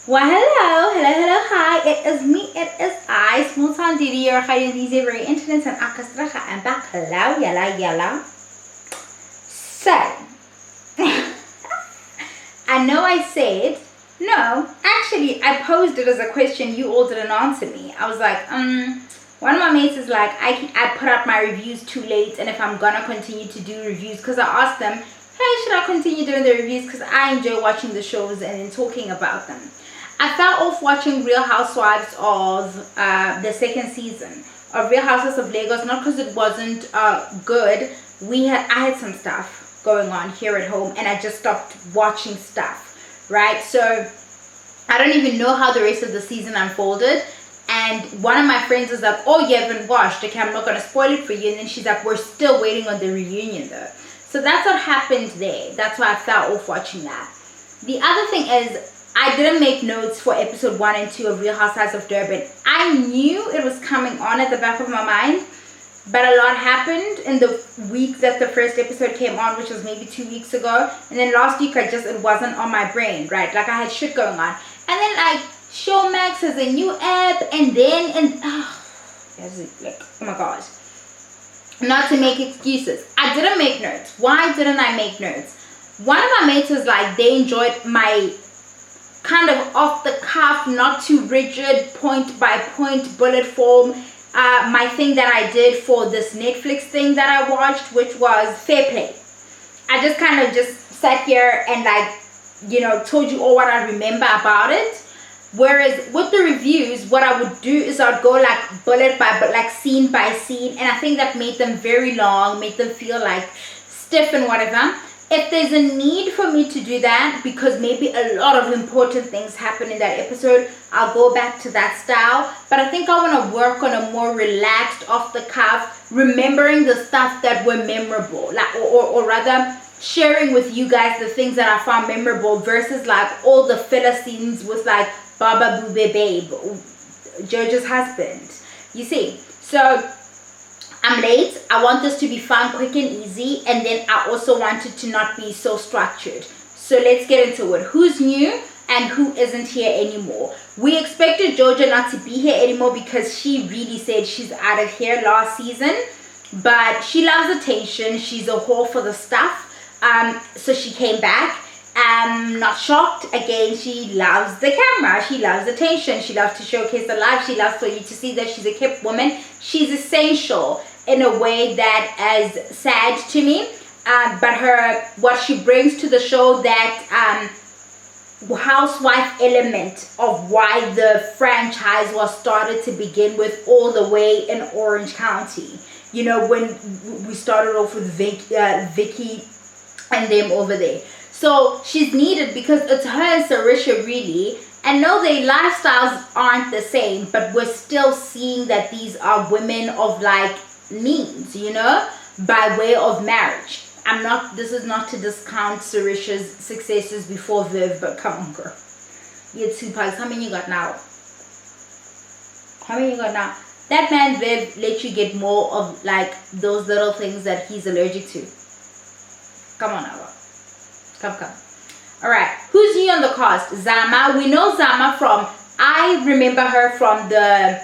Well, hello, hi. It is me, it is I, Small Town Didi, your hiding these very internet and akastracha and back. Hello, yalla. So, I know I said, no, actually, I posed it as a question you all didn't answer me. I was like, one of my mates is like, I put out my reviews too late, and if I'm gonna continue to do reviews, because I asked them, hey, should I continue doing the reviews? Because I enjoy watching the shows and then talking about them. I fell off watching Real Housewives of the second season of Real Housewives of Lagos, not because it wasn't good. I had some stuff going on here at home, and I just stopped watching stuff, right? So I don't even know how the rest of the season unfolded. And one of my friends was like, oh, you haven't watched. Okay, I'm not going to spoil it for you. And then she's like, we're still waiting on the reunion though. So that's what happened there. That's why I fell off watching that. The other thing is, I didn't make notes for episode 1 and 2 of Real Housewives of Durban. I knew it was coming on at the back of my mind, but a lot happened in the week that the first episode came on, which was maybe 2 weeks ago. And then last week, it wasn't on my brain, right? Like I had shit going on. And then like Showmax has a new app, and oh my gosh. Not to make excuses. I didn't make notes. Why didn't I make notes? One of my mates was like, they enjoyed my kind of off the cuff, not too rigid, point by point bullet form, my thing that I did for this Netflix thing that I watched, which was Fair Play. I just kind of just sat here and told you all what I remember about it. Whereas with the reviews, what I would do is I'd go like bullet by bullet, like scene by scene, and I think that made them very long, made them feel like stiff and whatever. If there's a need for me to do that, because maybe a lot of important things happen in that episode, I'll go back to that style. But I think I want to work on a more relaxed, off the cuff, remembering the stuff that were memorable, like, or rather sharing with you guys the things that I found memorable versus like all the filler scenes with like Baba Boobe Babe, Jojo's husband. You see, so I'm late. I want this to be fun, quick and easy, and then I also want it to not be so structured. So let's get into it. Who's new and who isn't here anymore? We expected Jojo not to be here anymore because she really said she's out of here last season, but she loves attention. She's a whore for the stuff. So she came back. Not shocked. Again, she loves the camera. She loves attention. She loves to showcase the life. She loves for you to see that she's a kept woman. She's essential in a way that is sad to me. But what she brings to the show, that housewife element of why the franchise was started to begin with, all the way in Orange County. You know, when we started off with Vicky and them over there. So she's needed because it's her and Sarisha really. And no, their lifestyles aren't the same, but we're still seeing that these are women of like means, by way of marriage. This is not to discount Sarisha's successes before Viv, but come on, girl. You had 2 pugs. How many you got now? That man Viv let you get more of like those little things that he's allergic to. Come on now. Come. Alright, who's new on the cast? Zama. We know Zama I remember her from the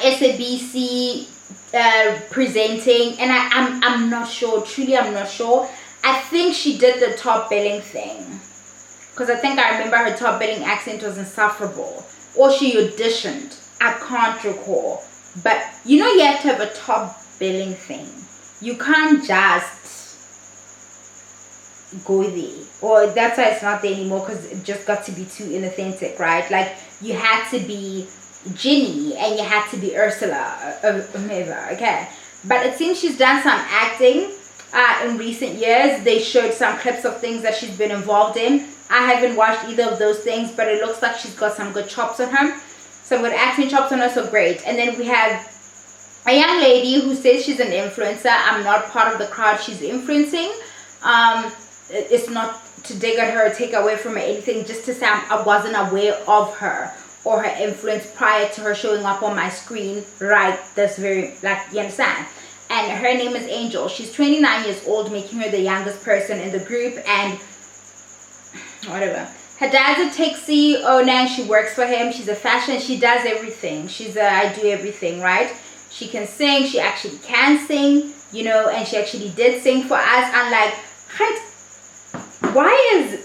SABC presenting, and I'm not sure, truly I'm not sure. I think she did the top billing thing, because I think I remember her top billing accent was insufferable, or she auditioned. I can't recall, but you have to have a top billing thing. You can't just go there, or that's why it's not there anymore, because it just got to be too inauthentic, right? Like you had to be Ginny and you had to be Ursula, okay? But it seems she's done some acting in recent years. They showed some clips of things that she's been involved in. I haven't watched either of those things, but it looks like she's got some good chops on her, some good acting chops on her, so great. And then we have a young lady who says she's an influencer. I'm not part of the crowd she's influencing. It's not to dig at her or take away from her anything, just to say I wasn't aware of her or her influence prior to her showing up on my screen right this very, like, you understand? And her name is Angel. She's 29 years old, making her the youngest person in the group, and whatever. Her dad's a taxi owner and she works for him. She's a fashion. She does everything. She's a I do everything, right? She can sing. She actually can sing, you know, and she actually did sing for us. Unlike, why is,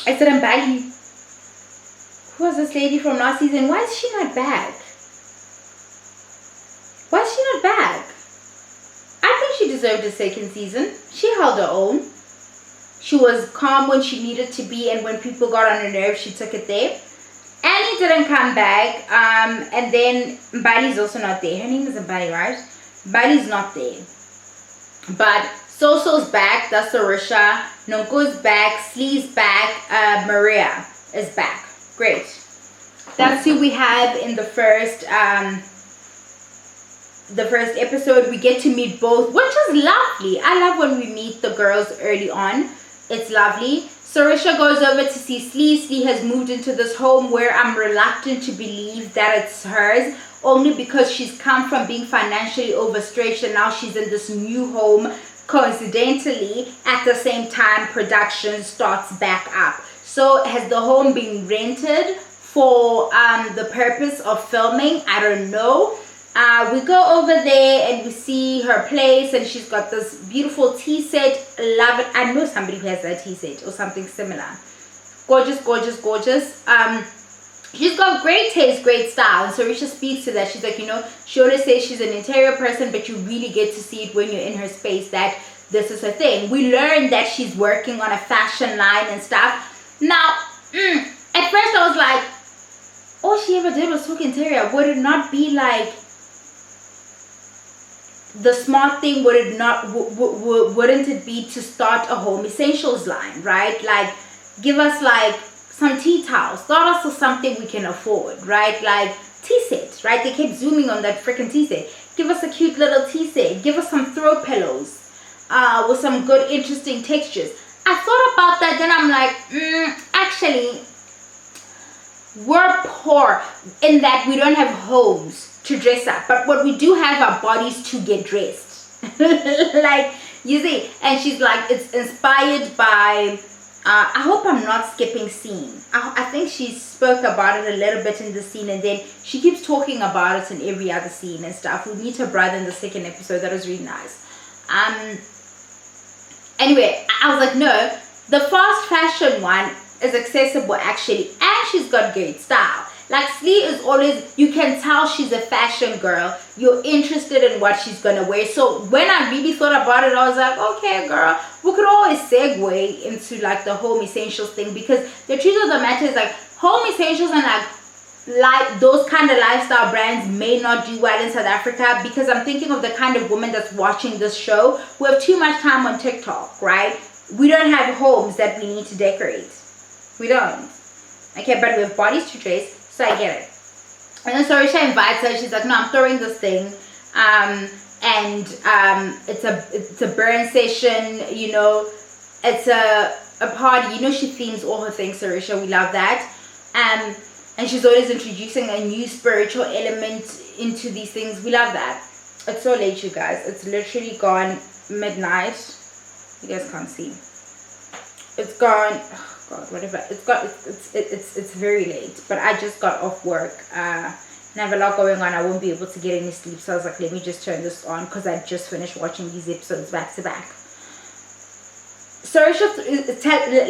I said I'm Bali. Who was this lady from last season? Why is she not back? Why is she not back? I think she deserved a second season. She held her own. She was calm when she needed to be, and when people got on her nerves, she took it there. Annie didn't come back, and then Mbali's also not there. Her name is Mbali, right? Mbali's not there. But Soso's back, that's Sarisha. Nonko's back, Slee's back, Maria is back. Great. That's who we have in the first episode. We get to meet both, which is lovely. I love when we meet the girls early on. It's lovely. Sarisha goes over to see Slee. Slee has moved into this home where I'm reluctant to believe that it's hers, only because she's come from being financially overstretched and now she's in this new home. Coincidentally, at the same time, production starts back up. So has the home been rented for the purpose of filming? I don't know. We go over there and we see her place, and she's got this beautiful tea set. Love it. I know somebody who has that tea set or something similar. Gorgeous, gorgeous, gorgeous. She's got great taste, great style. And Sarisha speaks to that. She's like, you know, she always says she's an interior person, but you really get to see it when you're in her space that this is her thing. We learned that she's working on a fashion line and stuff. Now, at first I was like, all she ever did was talk interior. Would it not be like the smart thing? Would it not? Wouldn't it be to start a home essentials line, right? Like, give us like some tea towels. Start us with something we can afford, right? Like tea sets, right? They kept zooming on that freaking tea set. Give us a cute little tea set. Give us some throw pillows with some good, interesting textures. I thought about that, then I'm like, actually, we're poor in that we don't have homes to dress up, but what we do have are bodies to get dressed. Like, you see, and she's like, it's inspired by, I hope I'm not skipping scene. I think she spoke about it a little bit in the scene, and then she keeps talking about it in every other scene and stuff. We meet her brother in the second episode. That was really nice. Anyway, I was like, no, the fast fashion one is accessible actually, and she's got great style. Like, Slee is always, you can tell she's a fashion girl. You're interested in what she's gonna wear. So when I really thought about it, I was like, okay, girl, we could always segue into like the home essentials thing, because the truth of the matter is, like, home essentials and like those kind of lifestyle brands may not do well in South Africa, because I'm thinking of the kind of woman that's watching this show. We have too much time on TikTok, right? We don't have homes that we need to decorate. We don't. Okay, but we have bodies to dress, so I get it. And then Sarisha invites her. She's like, no, I'm throwing this thing. It's a burn session, you know. It's a party. You know, she themes all her things, Sarisha. We love that. And she's always introducing a new spiritual element into these things. We love that. It's so late, you guys. It's literally gone midnight. You guys can't see. It's gone. Oh God, whatever. It's very late. But I just got off work. And I have a lot going on. I won't be able to get any sleep. So I was like, let me just turn this on, because I just finished watching these episodes back to back. Sarisha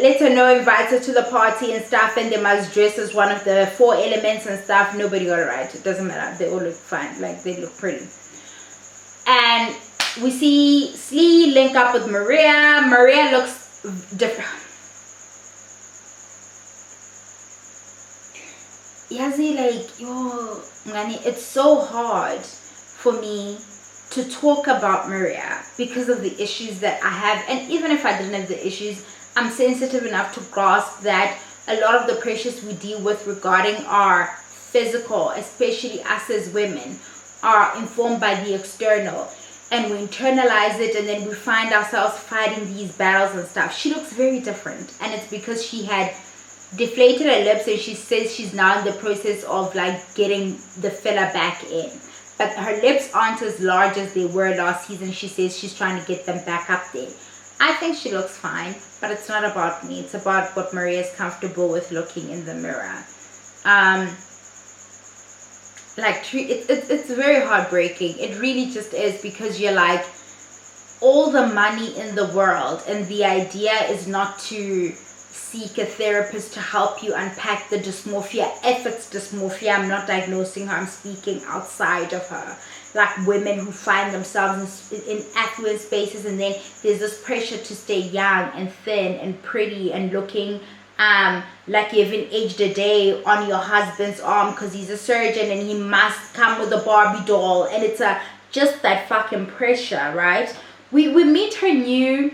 lets her know, invites her to the party and stuff, and they must dress as one of the 4 elements and stuff. Nobody got it right. It doesn't matter. They all look fine. Like, they look pretty. And we see Slee link up with Maria. Maria looks different. Yazi, like, yo, Ngani, it's so hard for me to talk about Maria because of the issues that I have. And even if I didn't have the issues, I'm sensitive enough to grasp that a lot of the pressures we deal with regarding our physical, especially us as women, are informed by the external, and we internalize it, and then we find ourselves fighting these battles and stuff. She looks very different, and it's because she had deflated her lips, and she says she's now in the process of like getting the filler back in. But her lips aren't as large as they were last season. She says she's trying to get them back up there. I think she looks fine, but it's not about me. It's about what Maria is comfortable with looking in the mirror. It's very heartbreaking. It really just is, because you're like, all the money in the world, and the idea is not to seek a therapist to help you unpack the dysmorphia. If it's dysmorphia, I'm not diagnosing her, I'm speaking outside of her. Like women who find themselves in affluent spaces, and then there's this pressure to stay young and thin and pretty and looking like you haven't aged a day on your husband's arm because he's a surgeon and he must come with a Barbie doll, and it's just that fucking pressure, right? We meet her new.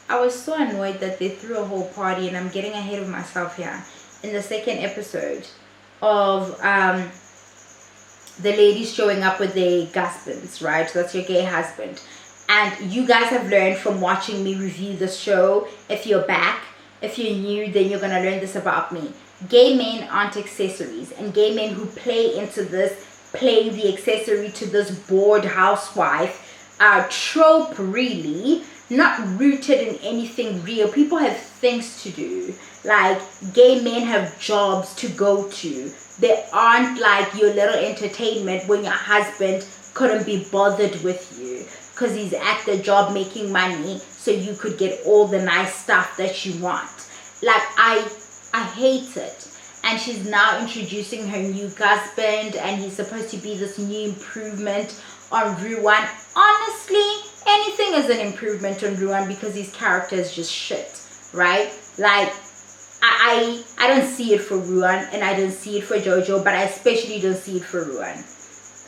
I was so annoyed that they threw a whole party, and I'm getting ahead of myself here. In the second episode of the ladies showing up with their husbands, right? So that's your gay husband. And you guys have learned from watching me review the show. If you're back, if you're new, then you're going to learn this about me. Gay men aren't accessories. And gay men who play into this, playing the accessory to this bored housewife trope, really, not rooted in anything real. People have things to do. Like, gay men have jobs to go to. They aren't like your little entertainment when your husband couldn't be bothered with you because he's at the job making money so you could get all the nice stuff that you want. Like, I hate it. And she's now introducing her new husband, and he's supposed to be this new improvement on Ruan. Honestly, anything is an improvement on Ruan because his character is just shit, right? Like, I don't see it for Ruan, and I don't see it for Jojo, but I especially don't see it for Ruan.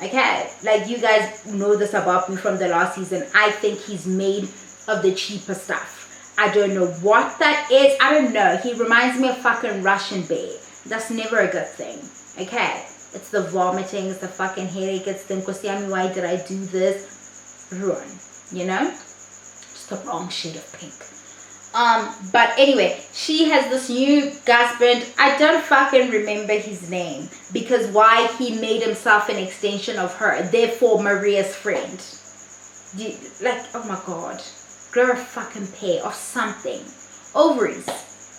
Okay, like, you guys know this about me from the last season. I think he's made of the cheaper stuff. I don't know what that is. I don't know. He reminds me of fucking Russian bear. That's never a good thing. Okay, it's the vomiting, it's the fucking headache, it's the Nkosiami, why did I do this? Ruin, you know? Just the wrong shade of pink. But anyway, she has this new husband. I don't fucking remember his name, because why? He made himself an extension of her, therefore Maria's friend. Like, oh my god, grow a fucking pair of something. Ovaries.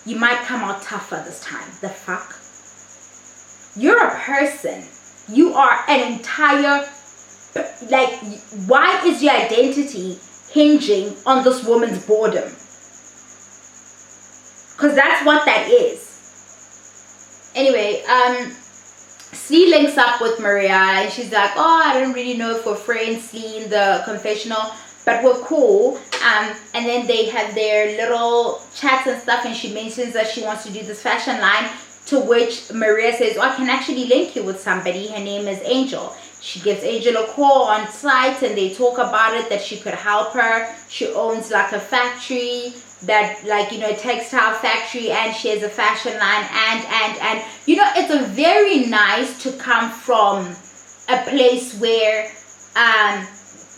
You might come out tougher this time. The fuck? You're a person. You are an entire, like, why is your identity hinging on this woman's boredom? Because that's what that is. Anyway, Slee links up with Maria, and she's like, oh, I don't really know if we're friends, Slee, in the confessional, but we're cool. And then they have their little chats and stuff, and she mentions that she wants to do this fashion line, to which Maria says, oh, I can actually link you with somebody. Her name is Angel. She gives Angel a call on site, and they talk about it, that she could help her. She owns like a factory, that, like, you know, a textile factory, and she has a fashion line, and you know, it's a very nice to come from a place where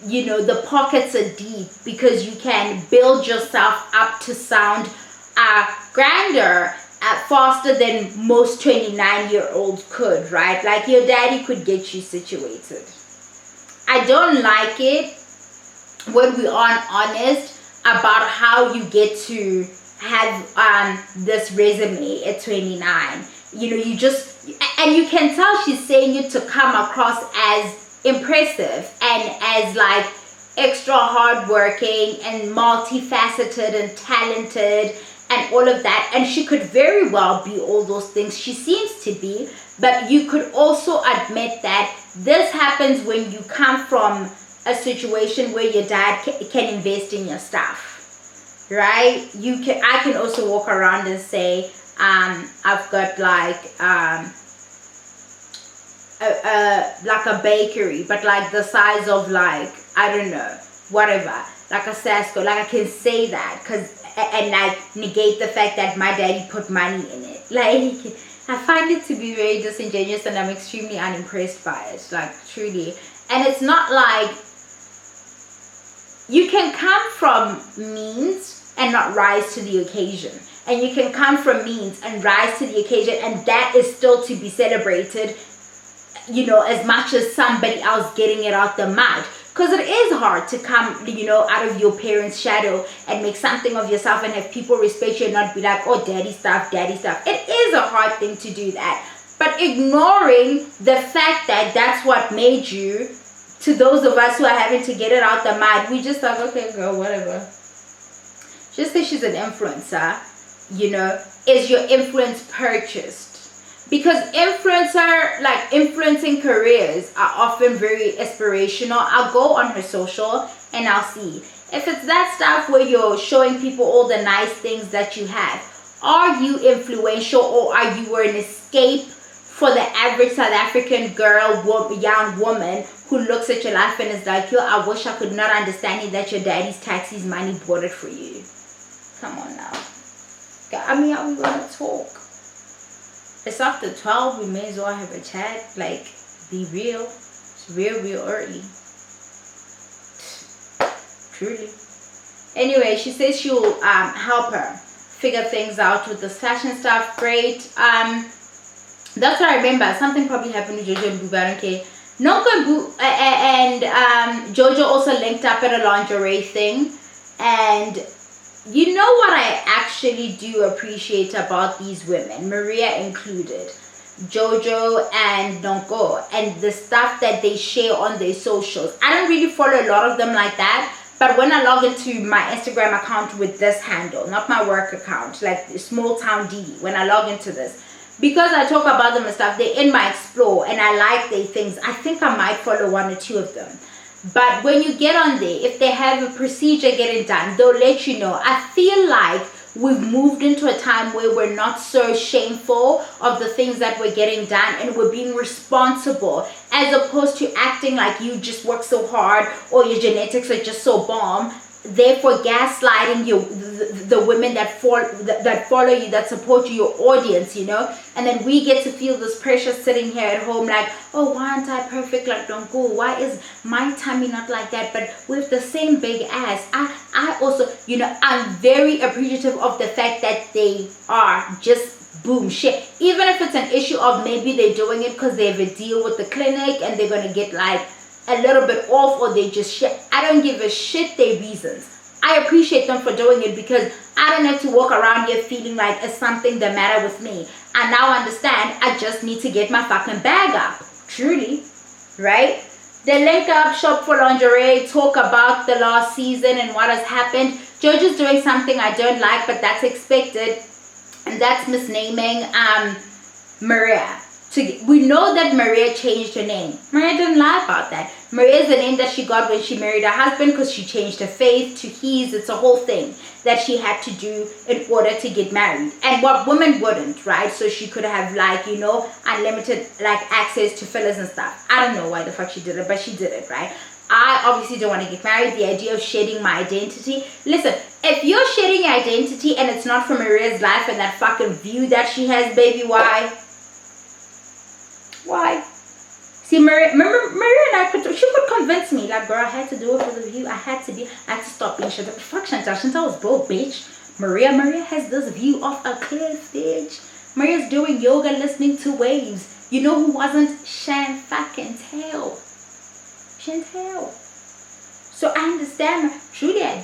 you know, the pockets are deep, because you can build yourself up to sound grander faster than most 29-year-olds could, right? Like, your daddy could get you situated. I don't like it when we aren't honest about how you get to have this resume at 29. You know, you just, and you can tell she's saying it to come across as impressive and as like extra hardworking and multifaceted and talented and all of that, and she could very well be all those things. She seems to be, but you could also admit that this happens when you come from a situation where your dad can invest in your stuff, right? I can also walk around and say, I've got like a bakery, but like the size of, like, I don't know, whatever, like a Sasco. Like, I can say that and like negate the fact that my daddy put money in it. Like, I find it to be very disingenuous, and I'm extremely unimpressed by it, like, truly. And it's not like, you can come from means and not rise to the occasion, and you can come from means and rise to the occasion, and that is still to be celebrated, you know, as much as somebody else getting it out the mud. Because it is hard to come, you know, out of your parents' shadow and make something of yourself and have people respect you and not be like, oh, daddy stuff, daddy stuff. It is a hard thing to do that. But ignoring the fact that that's what made you, to those of us who are having to get it out the mud, we just like, okay, girl, whatever. Just say she's an influencer, you know. Is your influence purchased? Because influencing careers are often very inspirational. I'll go on her social and I'll see. If it's that stuff where you're showing people all the nice things that you have, are you influential, or are you an escape for the average South African girl, young woman who looks at your life and is like, yo, I wish I could not understand it that your daddy's taxis money bought it for you. Come on now. I mean, how we gonna talk? It's after 12, we may as well have a chat. Like, be real. It's real early. Truly. Anyway, she says she'll help her figure things out with this fashion stuff. Great. That's what I remember. Something probably happened to Jojo and Boo, but I don't care. Nonko and Boo and Jojo also linked up at a lingerie thing. And you know what I actually do appreciate about these women, Maria included, Jojo and Nonko, and the stuff that they share on their socials. I don't really follow a lot of them like that, but when I log into my Instagram account with this handle, not my work account, like Small Town D, when I log into this, because I talk about them and stuff, they're in my explore and I like their things. I think I might follow one or two of them. But when you get on there, if they have a procedure getting done, they'll let you know. I feel like we've moved into a time where we're not so shameful of the things that we're getting done, and we're being responsible, as opposed to acting like you just work so hard or your genetics are just so bomb, therefore gaslighting you, the women that follow you, that support you, your audience, you know. And then we get to feel this pressure sitting here at home like, oh, why aren't I perfect like Donko? Why is my tummy not like that? But with the same big ass. I also, you know, I'm very appreciative of the fact that they are just boom shit. Even if it's an issue of maybe they're doing it because they have a deal with the clinic and they're gonna get like a little bit off, or they just shit. I don't give a shit their reasons. I appreciate them for doing it, because I don't have to walk around here feeling like it's something the matter with me. I now understand I just need to get my fucking bag up. Truly. Right? They link up, shop for lingerie, talk about the last season and what has happened. Jojo's doing something I don't like, but that's expected. And that's misnaming Maria. We know that Maria changed her name. Maria didn't lie about that. Maria is the name that she got when she married her husband, because she changed her faith to his. It's a whole thing that she had to do in order to get married. And what women wouldn't, right? So she could have, like, you know, unlimited like access to fillers and stuff. I don't know why the fuck she did it, but she did it, right? I obviously don't want to get married. The idea of shedding my identity. Listen, if you're shedding your identity and it's not from Maria's life and that fucking view that she has, baby, why? Why? See, Maria and I she could convince me, like, girl, I had to do it for the view. I had to stop being shut up. Fuck Chantal. Chantal was broke, bitch. Maria has this view off a cliff, bitch. Maria's doing yoga, listening to waves. You know who wasn't? Chantal. So I understand. Truly, I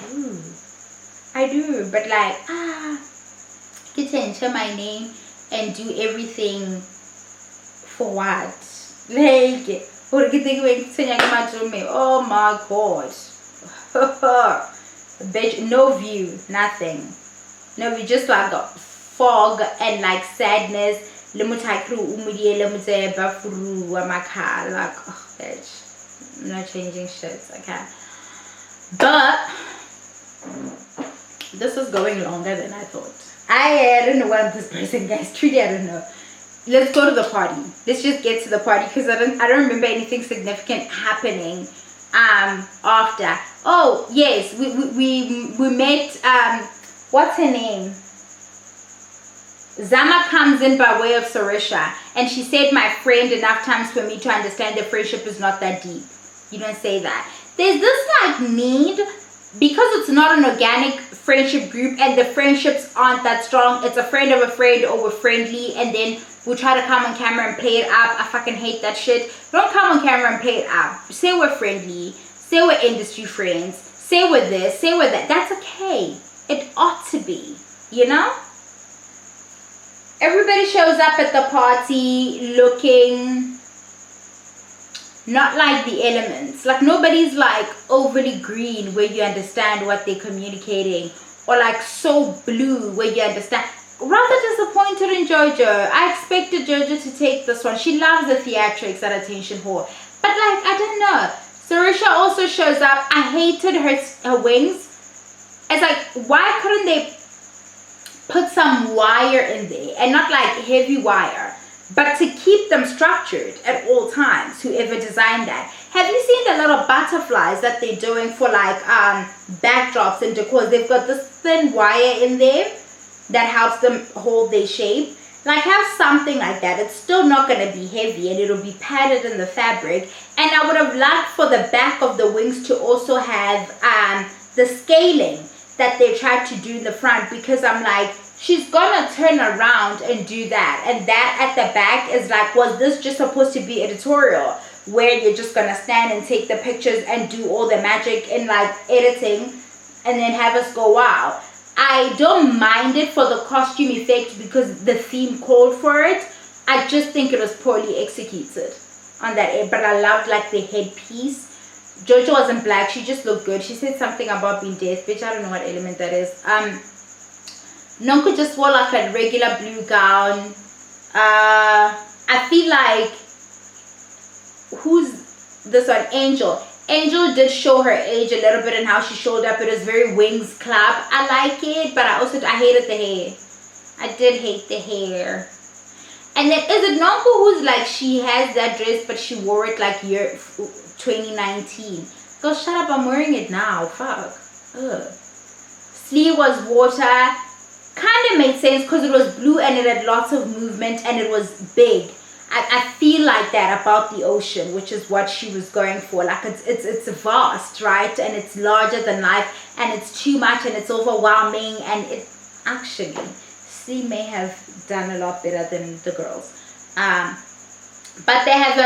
do. But like, get to enter my name and do everything for what? Like, oh my god. Bitch, no view, nothing. No view, just like a fog and like sadness. Like, oh, bitch, I'm not changing shit, okay? But this is going longer than I thought. I don't know what this person, guys. Truly, I don't know. Let's go to the party. Let's just get to the party, because I don't remember anything significant happening after. Oh yes, we met what's her name? Zama comes in by way of Sarisha, and she said, my friend, enough times for me to understand the friendship is not that deep. You don't say that. There's this like need, because it's not an organic friendship group and the friendships aren't that strong. It's a friend of a friend, or we're friendly, and then we try to come on camera and play it up. I fucking hate that shit. Don't come on camera and play it up. Say we're friendly. say we're industry friends, say we're this, say we're that. That's okay. It ought to be, you know? Everybody shows up at the party looking not like the elements. Like nobody's like overly green where you understand what they're communicating, or like so blue where you understand. Rather disappointed in JoJo. I expected JoJo to take this one. She loves the theatrics at Attention Whore. But like, I don't know. Sarisha also shows up. I hated her wings. It's like, why couldn't they put some wire in there, and not like heavy wire, but to keep them structured at all times, whoever designed that. Have you seen the little butterflies that they're doing for like backdrops and decor? They've got this thin wire in there that helps them hold their shape. Like, have something like that. It's still not going to be heavy, and it'll be padded in the fabric. And I would have liked for the back of the wings to also have the scaling that they tried to do in the front, because I'm like, she's gonna turn around and do that, and that at the back is like, was this just supposed to be editorial where you're just gonna stand and take the pictures and do all the magic in like editing and then have us go wow? I don't mind it for the costume effect because the theme called for it. I just think it was poorly executed on that end. But I loved like the headpiece. JoJo wasn't black, she just looked good. She said something about being deaf, bitch. I don't know what element that is. Nonko just wore like a regular blue gown. I feel like, who's this one? Angel did show her age a little bit and how she showed up. It was very Wings Club. I like it, but I hated the hair. I did hate the hair. And then is it Nonko who's like, she has that dress but she wore it like year 2019? Go shut up, I'm wearing it now. Fuck. Ugh. Sleeve was water. Kind of made sense because it was blue and it had lots of movement and it was big. I feel like that about the ocean, which is what she was going for. Like it's vast, right? And it's larger than life, and it's too much and it's overwhelming. And it actually, she may have done a lot better than the girls. But they have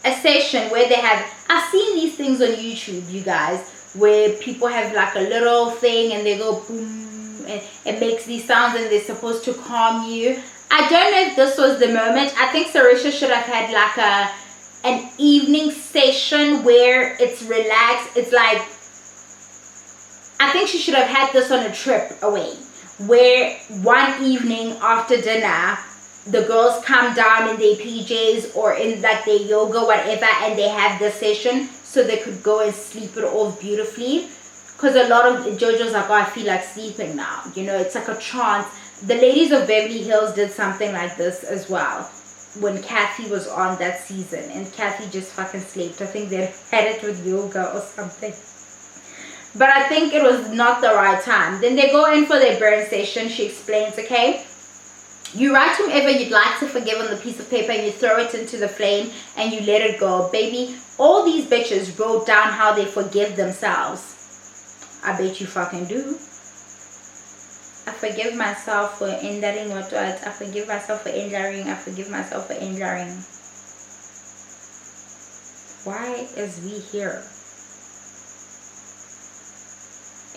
a session where they have, I've seen these things on YouTube, you guys, where people have like a little thing and they go boom and it makes these sounds and they're supposed to calm you. I don't know if this was the moment. I think Sarisha should have had like an evening session where it's relaxed. It's like, I think she should have had this on a trip away, where one evening after dinner the girls come down in their PJs or in like their yoga, whatever, and they have this session so they could go and sleep it off beautifully. Because a lot of JoJo's like, oh, I feel like sleeping now, you know, it's like a trance. The ladies of Beverly Hills did something like this as well when Kathy was on that season, and Kathy just fucking slept. I think they had it with yoga or something, but I think it was not the right time. Then they go in for their burn session. She explains, okay, you write whomever you'd like to forgive on the piece of paper and you throw it into the flame and you let it go. Baby, all these bitches wrote down how they forgive themselves. I bet you fucking do. I forgive myself for injuring what? I forgive myself for injuring. I forgive myself for injuring. Why is we here?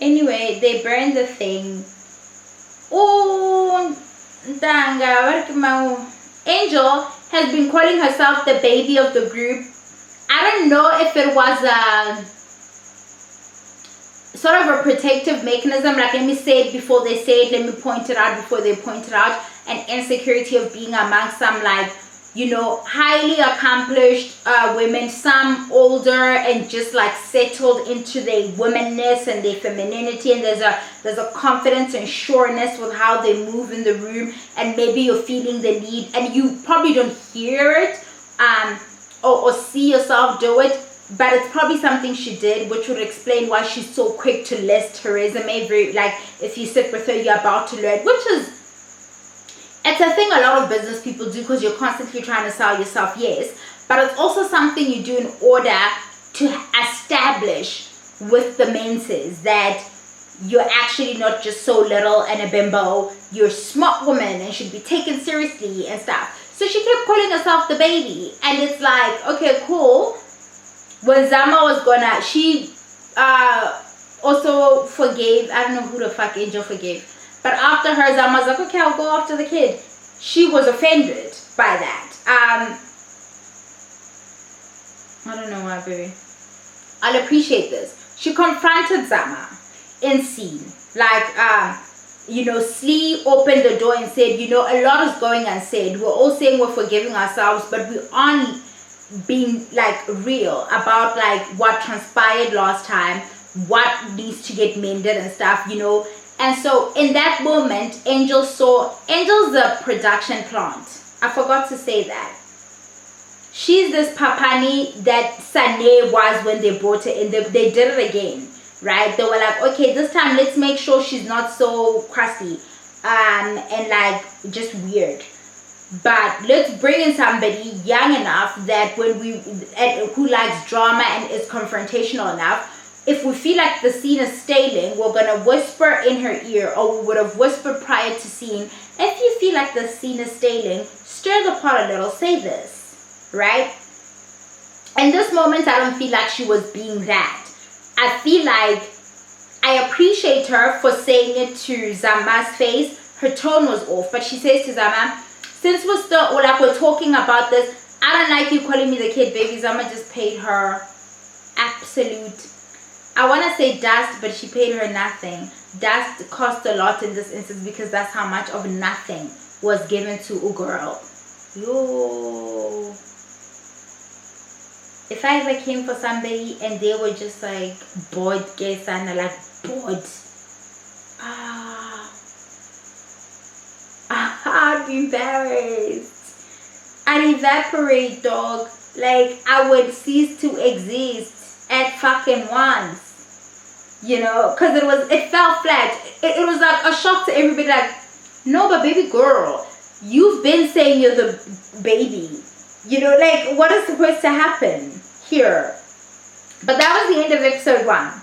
Anyway, they burn the thing. Oh, Angel has been calling herself the baby of the group. I don't know if it was a sort of a protective mechanism, like, let me say it before they say it, let me point it out before they point it out, and insecurity of being amongst some, like, you know, highly accomplished women, some older and just like settled into their womanness and their femininity, and there's a confidence and sureness with how they move in the room, and maybe you're feeling the need and you probably don't hear it or see yourself do it, but it's probably something she did, which would explain why she's so quick to list her resume. Very, like, if you sit with her, you're about to learn, which is, it's a thing a lot of business people do because you're constantly trying to sell yourself, yes, but it's also something you do in order to establish with the menses that you're actually not just so little and a bimbo, you're a smart woman and should be taken seriously and stuff. So she kept calling herself the baby, and it's like, okay, cool. when Zama was gonna, she also forgave, I don't know who the fuck Angel forgave, but after her, Zama was like, okay, I'll go after the kid. She was offended by that. I don't know why, baby. I'll appreciate this. She confronted Zama in scene. Like, Slee opened the door and said, a lot is going unsaid. We're all saying we're forgiving ourselves, but we aren't being, like, real about, like, what transpired last time, what needs to get mended and stuff, And so, in that Angel's a production plant. I forgot to say that. She's this papani that Sane was when they brought her in. They did it again, right? They were like, okay, this time let's make sure she's not so crusty and like just weird. But let's bring in somebody young enough that who likes drama and is confrontational enough. If we feel like the scene is staling, we're gonna whisper in her ear, or we would have whispered prior to scene. If you feel like the scene is staling, stir the pot a little, say this. Right? In this moment, I don't feel like she was being that. I feel like I appreciate her for saying it to Zama's face. Her tone was off, but she says to Zama, since we're talking about this, I don't like you calling me the kid, baby. Zama just paid her absolute, I want to say dust, but she paid her nothing. Dust cost a lot in this instance because that's how much of nothing was given to a girl. Yo. If I ever came for somebody and they were just like bored, guess and like bored, I'd be embarrassed. I'd evaporate, dog. Like I would cease to exist at fucking once, because it fell flat. It was like a shock to everybody. Like, no, but baby girl, you've been saying you're the baby. Like, what is supposed to happen here? But that was the end of episode 1.